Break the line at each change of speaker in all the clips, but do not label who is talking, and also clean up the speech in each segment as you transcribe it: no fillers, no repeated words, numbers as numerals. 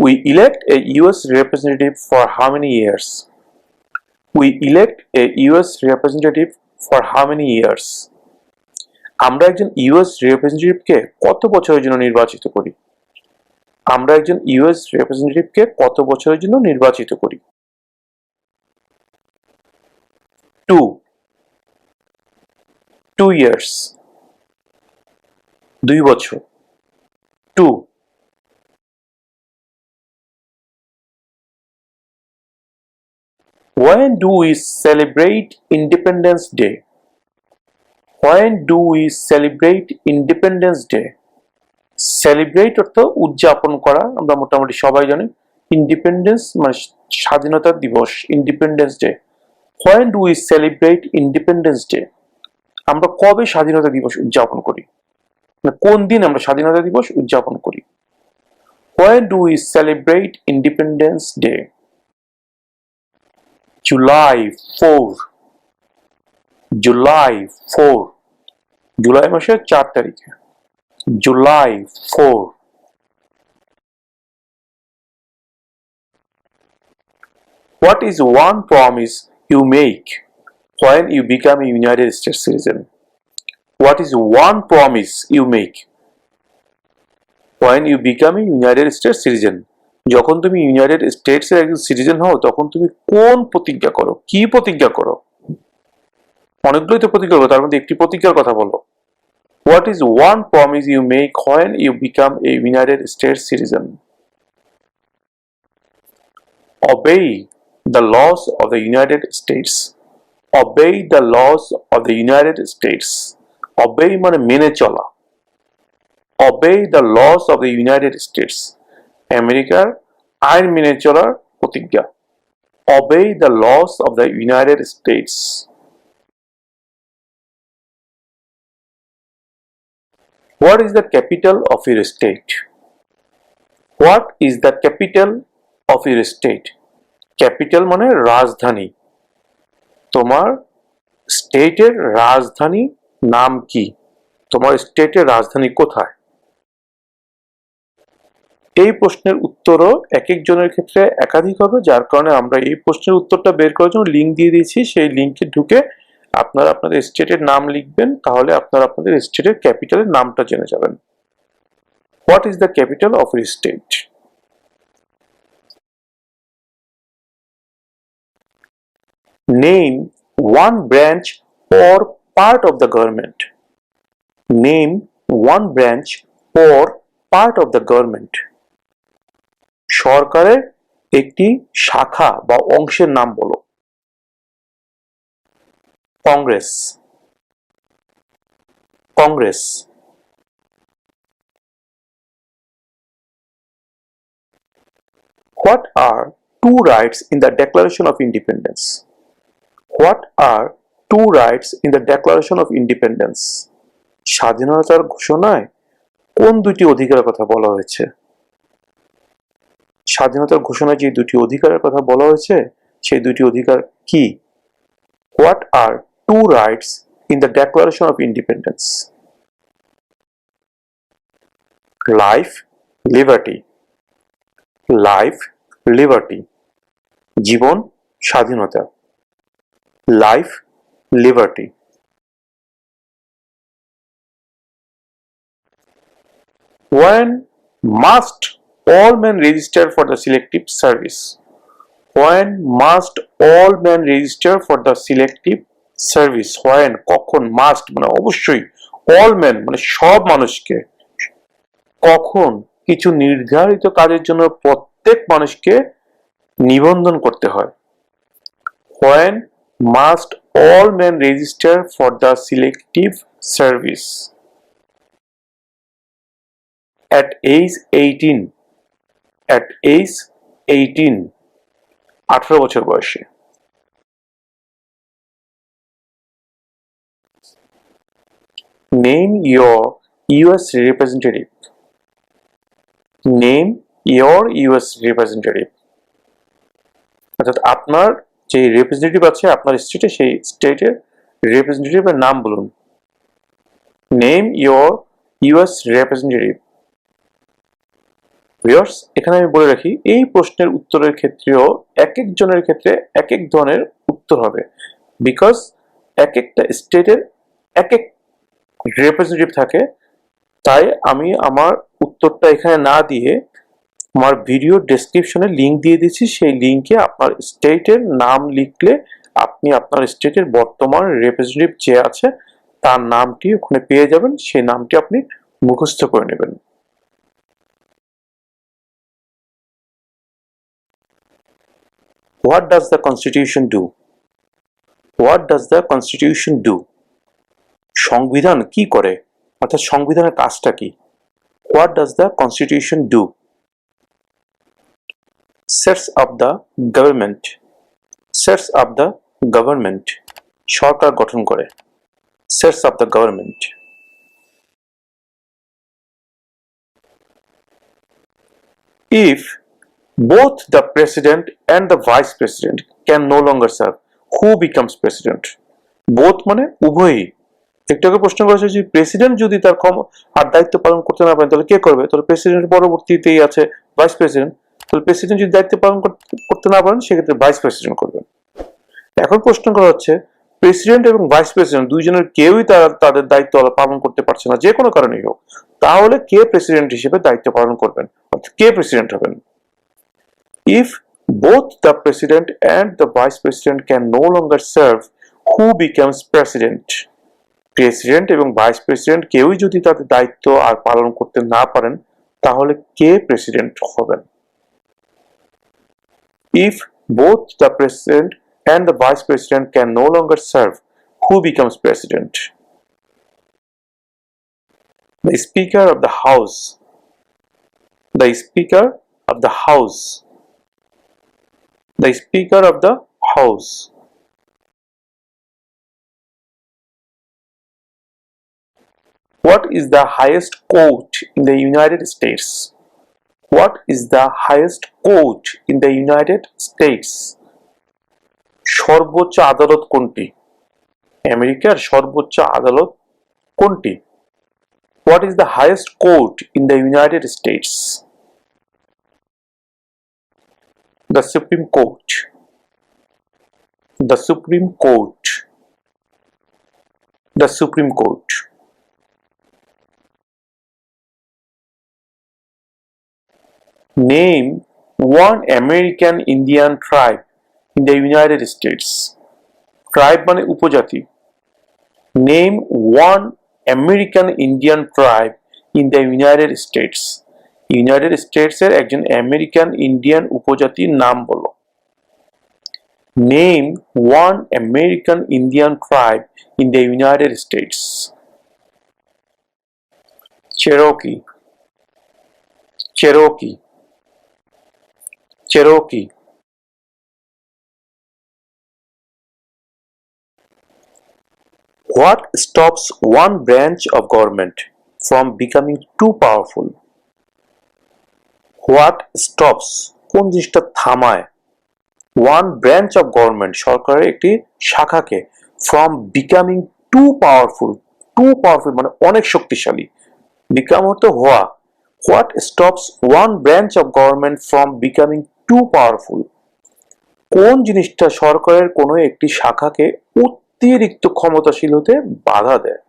We elect a US representative for how many years? We elect a US representative for how many years? আমরা একজন US রিপ্রেজেন্টেটিভকে কত বছরের জন্য নির্বাচিত করি? আমরা একজন ইউএস রিপ্রেজেন্টেটিভকে কত বছরের জন্য নির্বাচিত করি? 2 years, 2 বছর, 2. When do we celebrate Independence Day? When do we celebrate Independence Day? Celebrate অর্থ উদযাপন করা, আমরা মোটামুটি সবাই জানি। ইন্ডিপেন্ডেন্স মানে স্বাধীনতা দিবস, independence day. When do we celebrate Independence Day? আমরা কবে স্বাধীনতা দিবস উদযাপন করি? মানে কোন দিন আমরা স্বাধীনতা দিবস উদযাপন করি? When do we celebrate Independence Day? July 4. July 4. July মাসের 4 তারিখে। July 4. What is one promise you make when you become a United States citizen? What is one promise you make when you become a United States citizen? যখন তুমি United states এর একজন citizen হও তখন তুমি কোন প্রতিজ্ঞা করো? কি প্রতিজ্ঞা করো? অনেকগুলোই তো প্রতিজ্ঞা করো, তার মধ্যে একটি প্রতিজ্ঞার কথা বলো। What is one promise you make when you become a United States citizen? Obey the laws of the United States. Obey the laws of the United States. Obey মানে মেনে চলা। Obey the laws of the United States. আমেরিকার আইন মেনে চলার প্রতিজ্ঞা। Obey the laws of the United States. What is the capital of your state? What is the capital of your state? Capital মানে রাজধানী। তোমার স্টেটের রাজধানী নাম কি? তোমার স্টেটের রাজধানী কোথায়? এই প্রশ্নের উত্তরও এক একজনের ক্ষেত্রে একাধিক হবে, যার কারণে আমরা এই প্রশ্নের উত্তরটা বের করার জন্য লিঙ্ক দিয়ে দিয়েছি। সেই লিঙ্কে ঢুকে আপনারা আপনাদের স্টেটের নাম লিখবেন, তাহলে আপনারা আপনাদের স্টেটের ক্যাপিটালের নামটা জেনে যাবেন। What is the capital of your state? Name one branch or part of the government. Name one branch or part of the government. সরকারের একটি শাখা বা অংশের নাম বলো। Congress, Congress. What are two rights in the Declaration of Independence? What are two rights in the Declaration of Independence? স্বাধীনতার ঘোষণায় কোন দুটি অধিকারের কথা বলা হয়েছে? স্বাধীনতার ঘোষণায় যে দুটি অধিকারের কথা বলা হয়েছে সেই দুটি অধিকার কি? What are two rights in the Declaration of Independence? Life, liberty. Life, liberty. জীবন, স্বাধীনতা। Life, liberty. When must all men register for the selective service? When must all men register for the selective service? When, কখন, must মানে অবশ্যই, all men মানে সব মানুষকে, কখন কিছু নির্ধারিত কাজের জন্য প্রত্যেক মানুষকে নিবন্ধন করতে হয়। When must all men register for the selective service? At age 18. At age 18. 18 বছর বয়সে। Name your US representative. Name your US representative. অর্থাৎ আপনার যে রিপ্রেজেন্টেটিভ আছে আপনার স্টেটে, সেই স্টেটের রিপ্রেজেন্টেটিভের নাম বলুন। Name your US representative. Viewers, এখানে আমি বলে রাখি এই প্রশ্নের উত্তরের ক্ষেত্রেও এক একজনের ক্ষেত্রে এক এক ধরনের উত্তর হবে, বিকজ এক একটা স্টেটের এক এক রিপ্রেজেন্টেটিভ থাকে। তাই আমি আমার উত্তরটা এখানে না দিয়ে আমার ভিডিও ডেসক্রিপশনে লিংক দিয়ে দিচ্ছি, সেই লিংকে আপনার স্টেটের নাম লিখলে আপনি আপনার স্টেটের বর্তমান রিপ্রেজেন্টেটিভ যে আছে তার নামটি ওখানে পেয়ে যাবেন, সেই নামটি আপনি মুখস্থ করে নেবেন। What does the Constitution do? What does the Constitution do? সংবিধান কি করে, অর্থাৎ সংবিধানের কাজটা কি? What does the Constitution do? Sets up the government. Sets up the government. সরকার গঠন করে। Sets up the government. If both the president and the vice president can no longer serve, who becomes president? Both মানে উভয়ই। একটু আগে প্রশ্ন করেছে যে president যদি তার আর দায়িত্ব পালন করতে না পারেন তাহলে কে করবে? তাহলে প্রেসিডেন্টের পরবর্তীতেই আছে ভাইস প্রেসিডেন্ট। তাহলে প্রেসিডেন্ট যদি দায়িত্ব পালন করতে না পারেন সেক্ষেত্রে ভাইস প্রেসিডেন্ট করবেন। এখন প্রশ্ন করা হচ্ছে প্রেসিডেন্ট এবং ভাইস প্রেসিডেন্ট দুইজনের কেউই তাদের দায়িত্ব পালন করতে পারছে না, যে কোনো কারণেই হোক, তাহলে কে প্রেসিডেন্ট হিসেবে দায়িত্ব পালন করবেন, অর্থাৎ কে প্রেসিডেন্ট হবেন? If both the president and the vice president can no longer serve, who becomes president? President এবং ভাইস প্রেসিডেন্ট কেউই যদি তাদের দায়িত্ব আর পালন করতে না পারেন তাহলে কে প্রেসিডেন্ট হবেন? If both the president and the vice president can no longer serve, who becomes president? The Speaker of the House. The Speaker of the House. The Speaker of the House. What is the highest court in the United States? What is the highest court in the United States? সর্বোচ্চ আদালত কোনটি? আমেরিকার সর্বোচ্চ আদালত কোনটি? What is the highest court in the United States? The Supreme Court. The Supreme Court. The Supreme Court. Name one American Indian tribe in the United States. Tribe মানে উপজাতি। Name one American Indian tribe in the United States. United states এর একজন American Indian উপজাতির নাম বলো। Name one American Indian tribe in the United States. Cherokee. Cherokee. Cherokee. What stops one branch of government from becoming too powerful? What stops কোন জিনিসটা থামায় one branch of government সরকারের একটি শাখাকে from becoming too powerful মানে অনেক শক্তিশালী, become হতো হওয়া। What stops one branch of government from becoming too powerful? কোন জিনিসটা সরকারের কোনো একটি শাখাকে অতিরিক্ত ক্ষমতাশীল হতে বাধা দেয়?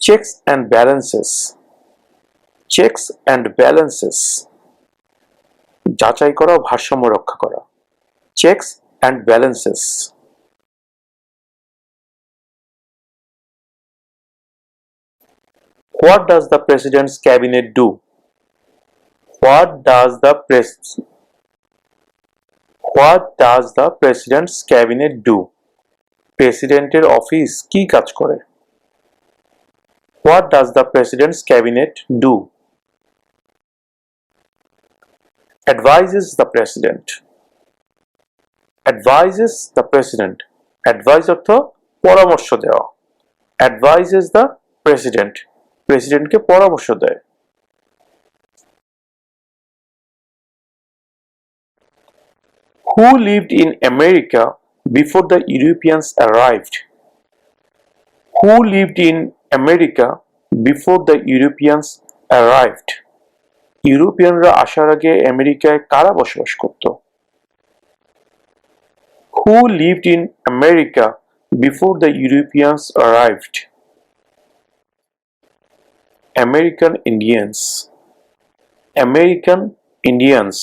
Checks and balances. Checks and balances. যাচাই করা, ভারসাম্য রক্ষা করা। Checks and balances. What does the president's cabinet do? What does the president's cabinet do? প্রেসিডেন্টের অফিস কি কাজ করে? What does the president's cabinet do? Advises the president. Advises the president. Advise অর্থ পরামর্শ দেওয়া। Advises the president. প্রেসিডেন্টকে পরামর্শ দেয়। Who lived in America before the Europeans arrived? Who lived in America before the Europeans arrived? ইউরোপিয়ানরা আসার আগে আমেরিকায় কারা বসবাস করত? Who lived in America before the Europeans arrived? American Indians. American Indians.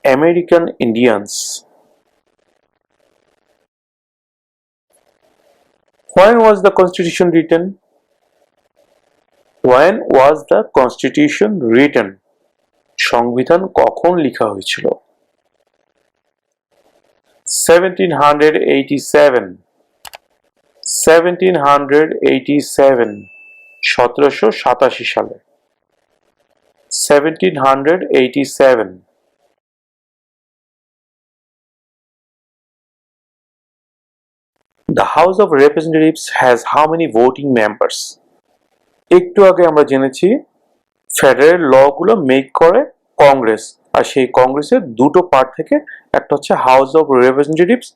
American Indians. When was the Constitution written? When was the Constitution written? সংবিধান কখন লেখা হয়েছিল? 1787. 1787. 1787 সালে। 1787. The House of Representatives has how many voting members? একটু আগে আমরা জেনেছি federal ল গুলো মেক করে কংগ্রেস, আর সেই কংগ্রেসের দুটো পার্ট থেকে একটা হচ্ছে হাউস অফ রিপ্রেজেন্টেটিভস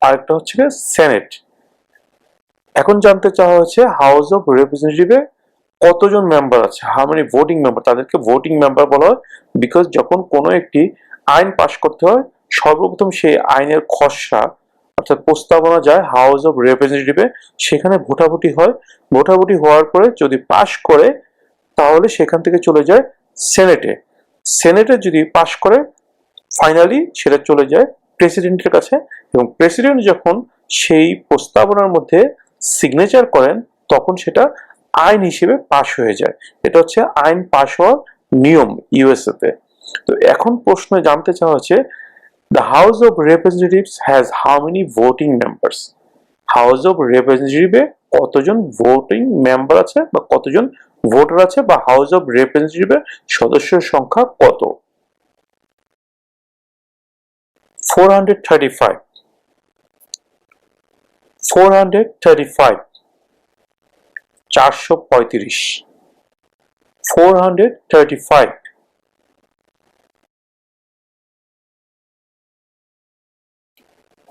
আর একটা হচ্ছে সেনেট। এখন জানতে চাওয়া হচ্ছে হাউস অফ রিপ্রেজেন্টেটিভে কতজন মেম্বার আছে, হাউ মেনি ভোটিং মেম্বার, তাদেরকে ভোটিং মেম্বার বলা হয় বিকজ যখন কোনো একটি আইন পাশ করতে হয় সর্বপ্রথম সেই আইনের খসড়া অর্থাৎ প্রস্তাবনা যায় হাউস অফ রিপ্রেজেন্টেটিভে, সেখানে ভোটাভুটি হয়, ভোটাভুটি হওয়ার পরে যদি পাশ করে তাহলে সেখান থেকে চলে যায় সেনেটে, সেনেটে যদি পাশ করে ফাইনালি সেটা চলে যায় প্রেসিডেন্টের কাছে, এবং প্রেসিডেন্ট যখন সেই প্রস্তাবনার মধ্যে সিগনেচার করেন তখন সেটা আইন হিসেবে পাশ হয়ে যায়। এটা হচ্ছে আইন পাশ হওয়ার নিয়ম ইউএসএ তে। তো এখন প্রশ্নে জানতে চাওয়া হচ্ছে the House of Representatives has how many voting members? House of Representative কতজন ভোটিং মেম্বার আছে বা কতজন ভোটার আছে বা হাউস অফ রিপ্রেজেন্টেটিভ এর সদস্যের সংখ্যা কত? 435. 435. 435. 435.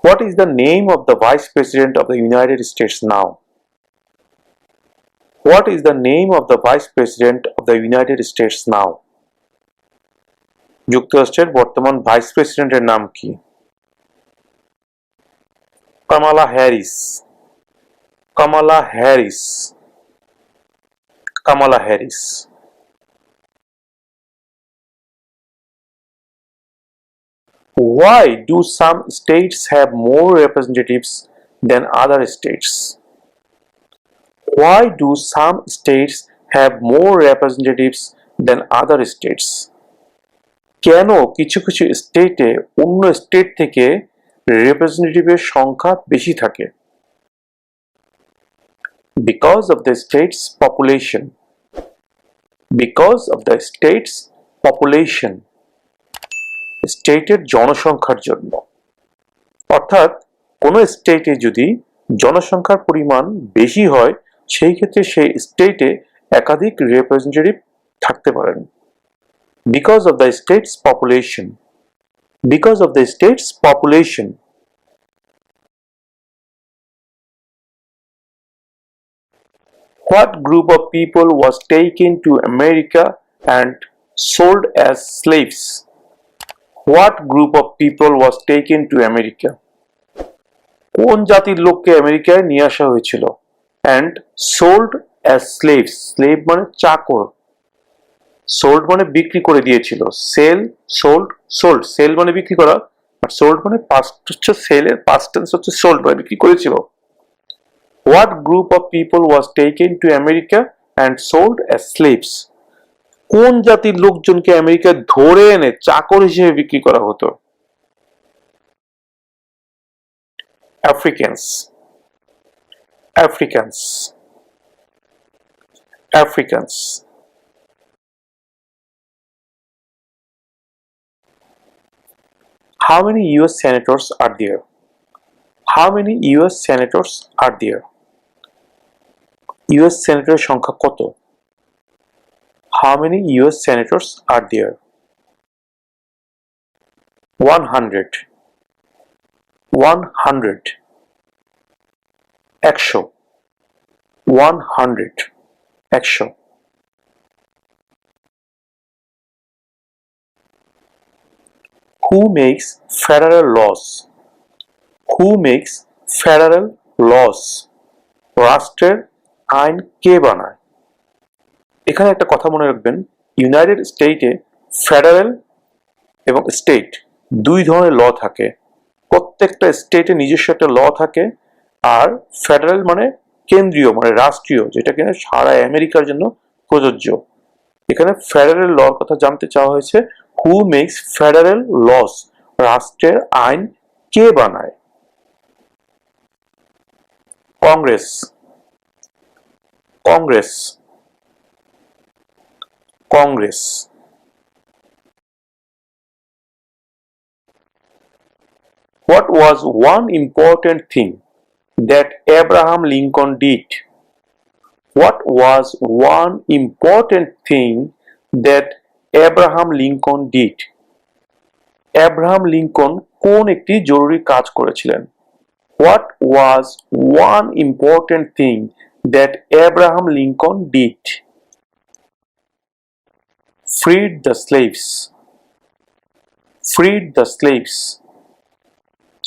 What is the name of the Vice President of the United States now? What is the name of the Vice President of the United States now? যুক্তরাষ্ট্রের বর্তমান ভাইস প্রেসিডেন্টের নাম কি? Kamala Harris. Kamala Harris. Kamala Harris. Why do some states have more representatives than other states? Why do some states have more representatives than other states? কেন কিছু কিছু স্টেটে অন্য স্টেট থেকে রিপ্রেজেন্টেটিভের সংখ্যা বেশি থাকে? Because of the state's population. Because of the state's population. স্টেটের জনসংখ্যার জন্য। অর্থাৎ কোন স্টেটে যদি জনসংখ্যার পরিমাণ বেশি হয় সেই ক্ষেত্রে সেই স্টেটে একাধিক রিপ্রেজেন্টেটিভ থাকতে পারেন। Because of the state's population. Because of the state's population. What group of people was taken to America and sold as slaves? What group of people was taken to America? কোন জাতির লোককে আমেরিকায় নিয়ে আসা হয়েছিল and sold as slaves? slave মানে চাকর, sold মানে বিক্রি করে দিয়েছিল, sell sold sold, sell মানে বিক্রি করা আর sold মানে past হচ্ছে sell এর past tense হচ্ছে sold মানে বিক্রি করেছিল। What group of people was taken to America and sold as slaves? কোন জাতির লোকজনকে আমেরিকা ধরে এনে চাকর হিসেবে বিক্রি করা হতো? Africans. Africans. Africans. How many US senators are there? How many US senators are there? US senator সংখ্যা কত? How many US senators are there? 100. 100. 100. 100. 100. Who makes federal laws? Who makes federal laws? রাষ্ট্রের আইন কে বানায়? এখানে একটা কথা মনে রাখবেন, ইউনাইটেড স্টেটে ফেডারেল এবং স্টেট দুই ধরনের ল থাকে। প্রত্যেকটা স্টেটে নিজস্ব একটা ল থাকে, আর ফেডারেল মানে কেন্দ্রীয় মানে রাষ্ট্রীয়, যেটা কিনা সারা আমেরিকার জন্য প্রযোজ্য। এখানে ফেডারেল লর কথা জানতে চাওয়া হয়েছে, হু মেক্স ফেডারেল লস? রাষ্ট্রের আইন কে বানায়? Congress, Congress, Congress. What was one important thing that Abraham Lincoln did? What was one important thing that Abraham Lincoln did? Abraham Lincoln কোন একটি জরুরি কাজ করেছিলেন? What was one important thing that Abraham Lincoln did? Freed the slaves. Freed the slaves.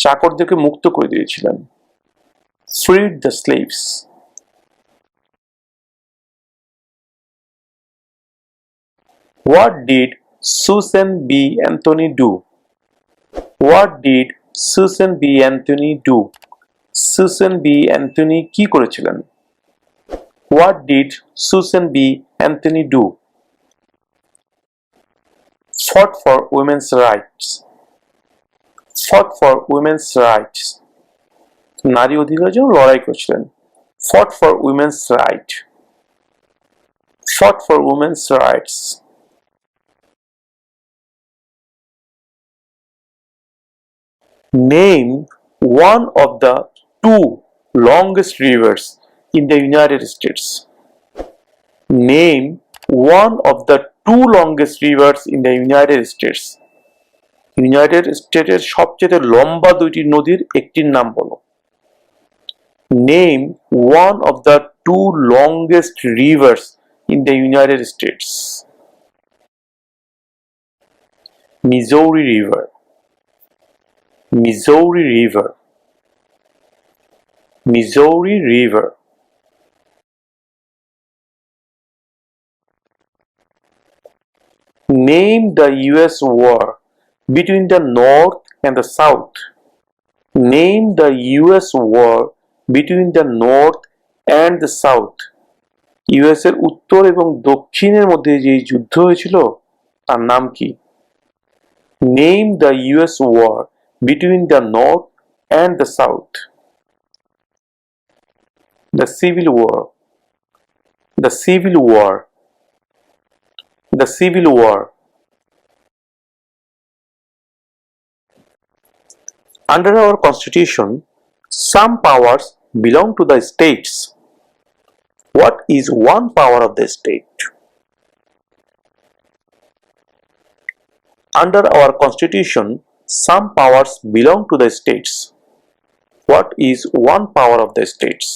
চাকরদেরকে মুক্ত করে দিয়েছিলেন। Freed the slaves. What did Susan B. Anthony do? What did Susan B. Anthony do? Susan B. Anthony কি করেছিলেন? What did Susan B. Anthony do? Fought for women's rights. Fought for women's rights. নারী অধিকারের জন্য লড়াই করেছিলেন। Fought for women's right. Fought for women's rights. Name one of the two longest rivers in the United States. Name one of the two longest rivers in the United States. United স্টেটের সবচেয়ে লম্বা দুইটি নদীর একটির নাম বলো। Name one of the two longest rivers in the United States. Missouri River. Missouri River. Missouri River. Name the US war between the North and the South. Name the US war between the North and the South. US এর উত্তর এবং দক্ষিণের মধ্যে যে যুদ্ধ হয়েছিল তার নাম কি? Name the US war between the North and the South. The Civil War. The Civil War. The Civil War. Under our Constitution, some powers belong to the states. What is one power of the state? Under our Constitution, some powers belong to the states. What is one power of the states?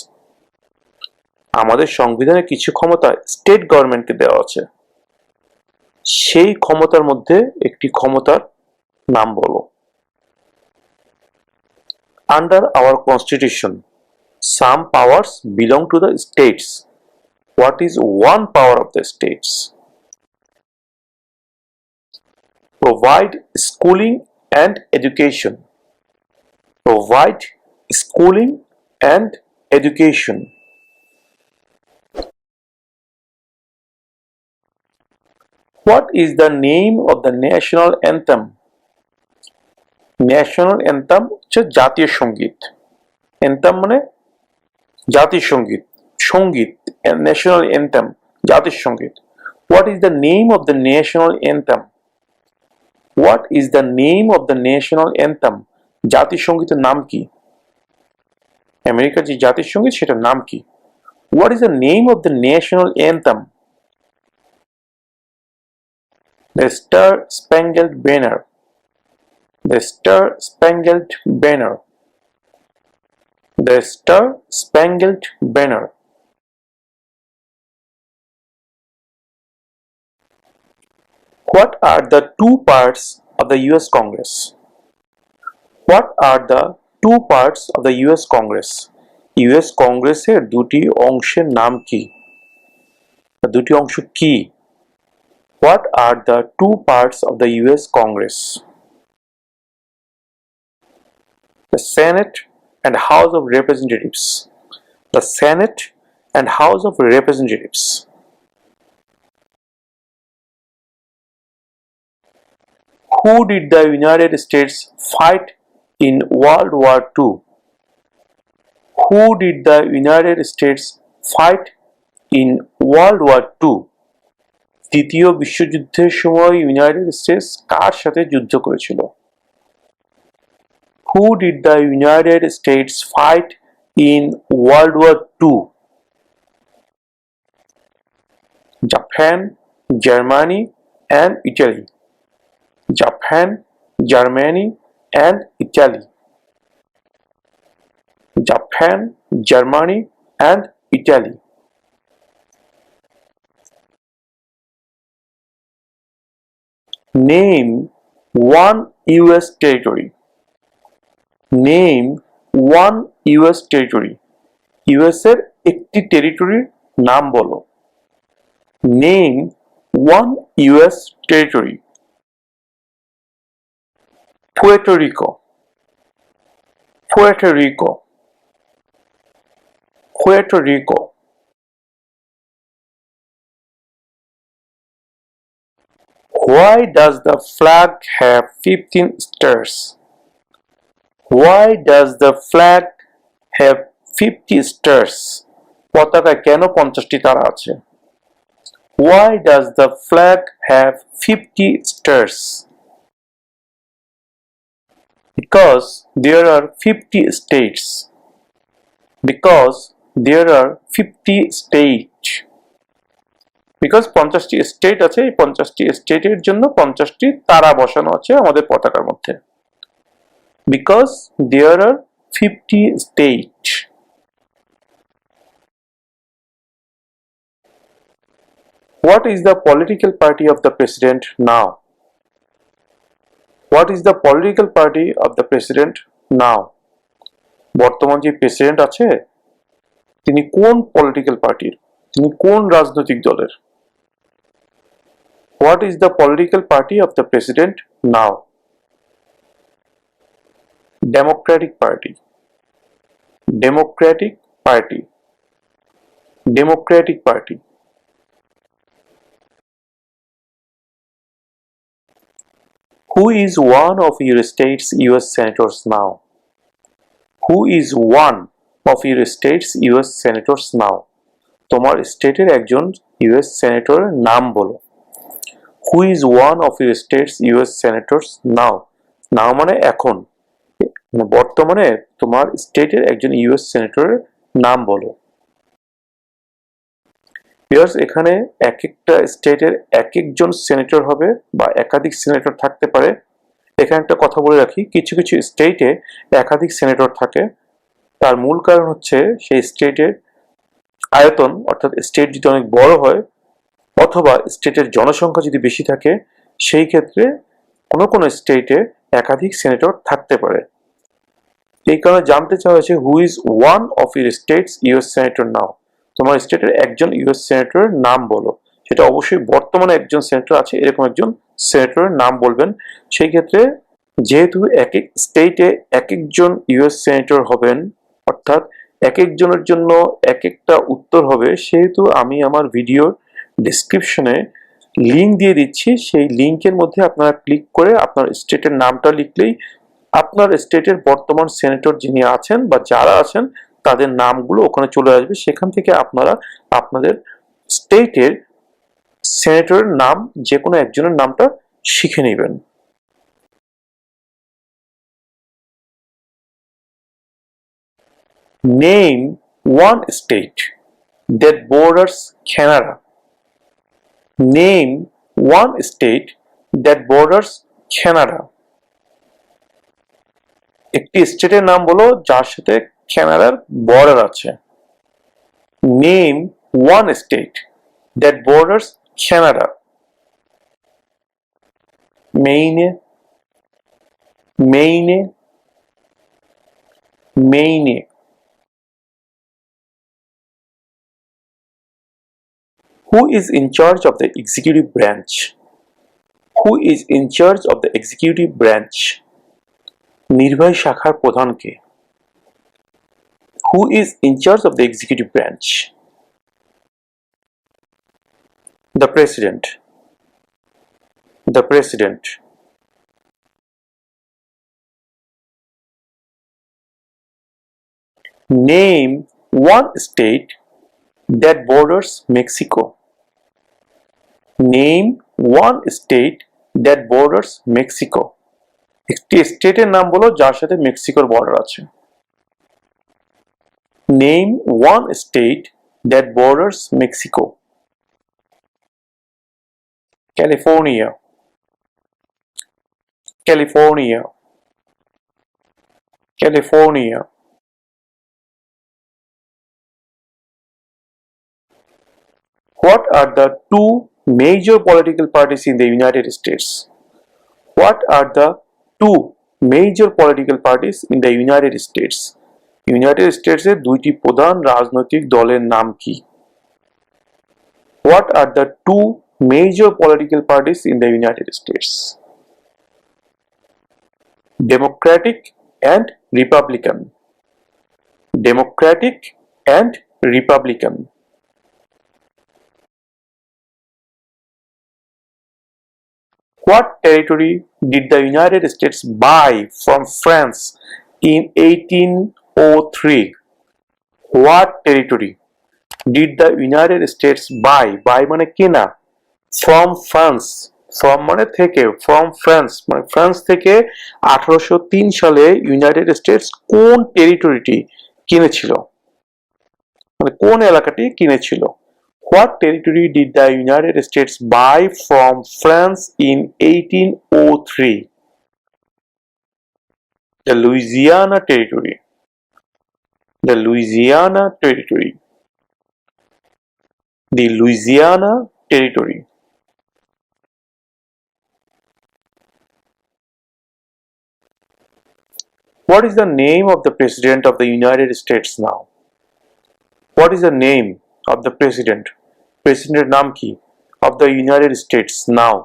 আমাদের সংবিধানে কিছু ক্ষমতা state গভর্নমেন্টকে দেওয়া আছে। সেই ক্ষমতার মধ্যে একটি ক্ষমতার নাম বলো। Under our Constitution, some powers belong to the states. What is one power of the states? Provide schooling and education. Provide schooling and education. What is the name of the national anthem? National anthem হচ্ছে জাতীয় সঙ্গীত। anthem মানে জাতীয় সঙ্গীত, সঙ্গীত, national anthem জাতীয় সঙ্গীত। What is the name of the national anthem? What is the name of the national anthem? জাতীয় সঙ্গীতের নাম কি? আমেরিকার যে জাতীয় সঙ্গীত সেটার নাম কি? What is the name of the national anthem? The Star Spangled Banner. The Star Spangled Banner. The Star Spangled Banner. What are the two parts of the US Congress? What are the two parts of the US Congress? US কংগ্রেসের দুটি অংশের নাম কি? দুটি অংশ কি? What are the two parts of the US Congress? The Senate and House of Representatives. The Senate and House of Representatives. Who did the United States fight in World War II? Who did the United States fight in World War II? দ্বিতীয় বিশ্বযুদ্ধের সময় United states কার সাথে যুদ্ধ করেছিল? Who did the United States fight in World War II? Japan, Germany, and Italy. Japan, Germany, and Italy. Japan, Germany, and Italy. Name one US territory. Name one US territory. US এর একটি টেরিটরির নাম বলো। Name one US territory. Puerto Rico. Puerto Rico. Puerto Rico. Why does the flag have 15 stars? Why does the flag have 50 stars? পতাকায় কেন 50টি তারা আছে? Why does the flag have 50 stars? Because there are 50 states. Because there are 50 states. Because 50টি state আছে, এই 50টি স্টেটের জন্য 50টি তারা বসানো আছে আমাদের পতাকার মধ্যে। Because there are 50 states. What is the political party of the president now? What is the political party of the president now? বর্তমান যে প্রেসিডেন্ট আছে তিনি কোন পলিটিক্যাল পার্টির? তিনি কোন রাজনৈতিক দলের? What is the political party of the president now? Democratic Party. Democratic Party. Democratic Party. Who is one of your state's US senators now? Who is one of your state's US senators now? তোমার স্টেটের একজন US সেনেটরের নাম বলো। Who is one of your state's US senators now? Now মানে এখন, মানে বর্তমানে তোমার স্টেটের একজন US সেনেটরের নাম বলো। ভিউয়ার্স, এখানে এক একটা স্টেটের এক একজন সেনেটর হবে বা একাধিক সেনেটর থাকতে পারে। এখানে একটা কথা বলে রাখি, কিছু কিছু স্টেটে একাধিক সেনেটর থাকে। তার মূল কারণ হচ্ছে সেই স্টেটের আয়তন, অর্থাৎ স্টেট যদি অনেক বড় হয় অথবা স্টেটের জনসংখ্যা যদি বেশি থাকে, সেই ক্ষেত্রে কোনো কোনো স্টেটে একাধিক সেনেটর থাকতে পারে। এই কারণে জানতে চাওয়া হয়েছে who is one of your states US senator now? তোমার স্টেটের একজন ইউএস সেনেটরের নাম বলো। সেটা অবশ্যই বর্তমানে একজন সেনেটর আছে এরকম একজন সেনেটরের নাম বলবেন। সেই ক্ষেত্রে যেহেতু এক এক স্টেটে এক একজন ইউএস সেনেটর হবেন, অর্থাৎ এক একজনের জন্য এক একটা উত্তর হবে, সেহেতু আমি আমার ভিডিওর ডেসক্রিপশনে লিঙ্ক দিয়ে দিচ্ছি। সেই লিঙ্কের মধ্যে আপনারা ক্লিক করে আপনার স্টেটের নামটা লিখলেই আপনার স্টেটের বর্তমান সেনেটর যিনি আছেন বা যারা আছেন তাদের নামগুলো ওখানে চলে আসবে। সেখান থেকে আপনারা আপনাদের স্টেটের সেনেটরের নাম যে কোনো একজনের নামটা শিখে নেবেন। Name one state that borders Canada. Name one state that borders Canada. একটি স্টেটের নাম বলো যার সাথে কানাডার বর্ডার আছে। Name one state that borders Canada. Maine, Maine. Maine. Who is in charge of the executive branch? Who is in charge of the executive branch? নির্বাহী শাখার প্রধান কে? Who is in charge of the executive branch? The president. The president. Name one state that borders Mexico. Name one state that borders Mexico. একটি স্টেটের নাম বলো যার সাথে মেক্সিকোর বর্ডার আছে। Name one state that borders Mexico. California. California. California. What are the two major political parties in the United States? What are the two major political parties in the United States? United States এর দুইটি প্রধান রাজনৈতিক দলের নাম কি? What are the two major political parties in the United States? Democratic and Republican. Democratic and Republican. What territory did the United States buy from France in 1803? What territory did the United States buy? Buy মানে কেনা। From France. From মানে থেকে। From France মানে France থেকে 1803 সালে United states কোন টেরিটরিটি কিনেছিল? মানে কোন এলাকাটি কিনেছিল? What territory did the United States buy from France in 1803? The Louisiana Territory. The Louisiana Territory. The Louisiana Territory. What is the name of the President of the United States now? What is the name of the President? President নাম কি? Of the United States now.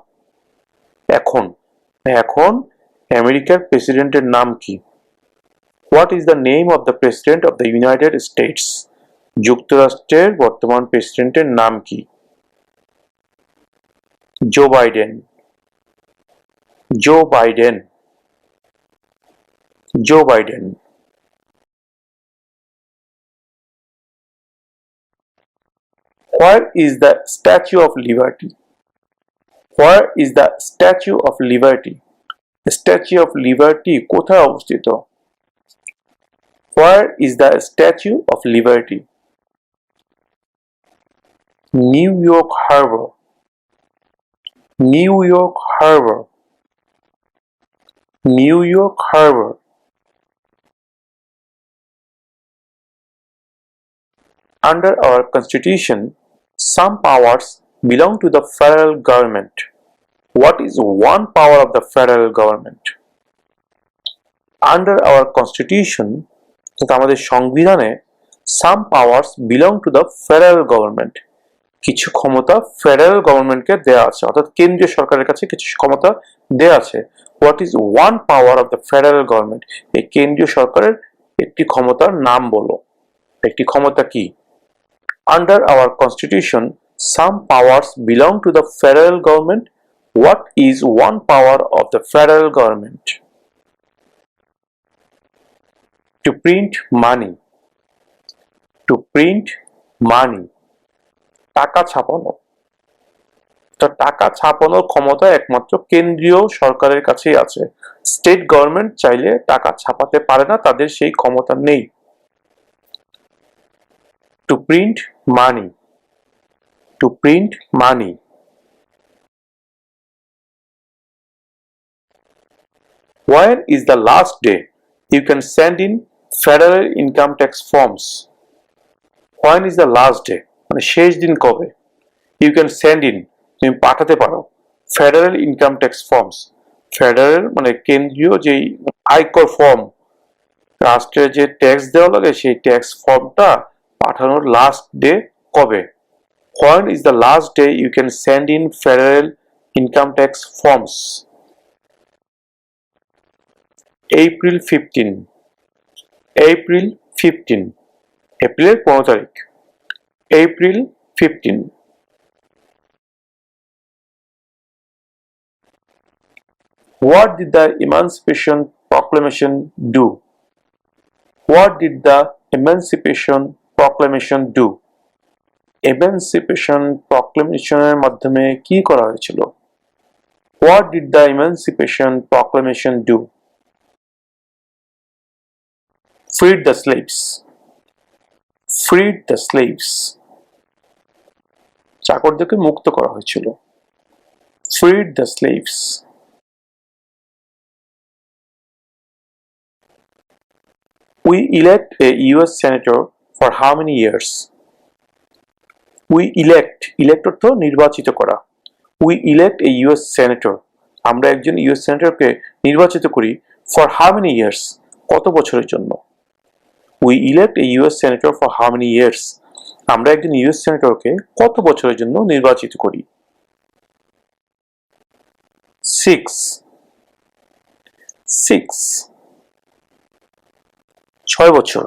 এখন আমেরিকার প্রেসিডেন্টের নাম কি? What is the name of the President of the United States? যুক্তরাষ্ট্রের বর্তমান প্রেসিডেন্টের নাম কি? Joe Biden. Joe Biden. Joe Biden. Where is the Statue of Liberty? Where is the Statue of Liberty? The Statue of Liberty কোথায় অবস্থিত? Where is the Statue of Liberty? New York Harbor. New York Harbor. New York Harbor. Under our Constitution, some powers belong to the federal government. What is one power of the federal government? Under our Constitution, আমাদের সংবিধানে some powers belong to the federal government. কিছু ক্ষমতা federal গভর্নমেন্টকে দেয়া আছে, অর্থাৎ কেন্দ্রীয় সরকারের কাছে কিছু ক্ষমতা দেয়া আছে। What is one power of the federal government? এই কেন্দ্রীয় সরকারের একটি ক্ষমতার নাম বলো। একটি ক্ষমতা কি? Under our Constitution, some powers belong to the federal government. What is one power of the federal government? To print money. To print money. টাকা ছাপানো। তো টাকা ছাপানোর ক্ষমতা একমাত্র কেন্দ্রীয় সরকারের কাছেই আছে। স্টেট গভর্নমেন্ট চাইলে টাকা ছাপাতে পারে না, তাদের সেই ক্ষমতা নেই। To print money. To print money. When is the last day you can send in federal income tax forms? When is the last day? মানে শেষ দিন কবে? You can send in, তুমি পাঠাতে পারো federal income tax forms. Federal মানে কেন্দ্রীয় যেই আয়কর ফর্ম, রাষ্ট্রের যে ট্যাক্স দেওয়া লাগে সেই ট্যাক্স ফর্মটা পাঠানোর লাস্ট ডে কবে? When is the last day you can send in federal income tax forms? April 15. April 15. এপ্রিলের 15 তারিখ। April 15. What did the Emancipation Proclamation do? What did the Emancipation Proclamation do? Emancipation Proclamation এর মাধ্যমে কি করা হয়েছিল? What did the Emancipation Proclamation do? Freed the slaves. Freed the slaves. চাকরদেরকে মুক্ত করা হয়েছিল। Freed the slaves. We elect a US senator for how many years? We elect অর্থ নির্বাচিত করা। We elect a US senator. আমরা একজন US সেনেটরকে নির্বাচিত করি for how many years? কত বছরের জন্য? We elect a US senator for how many years? আমরা একজন US সেনেটরকে কত বছরের জন্য নির্বাচিত করি? 6. 6 বছর।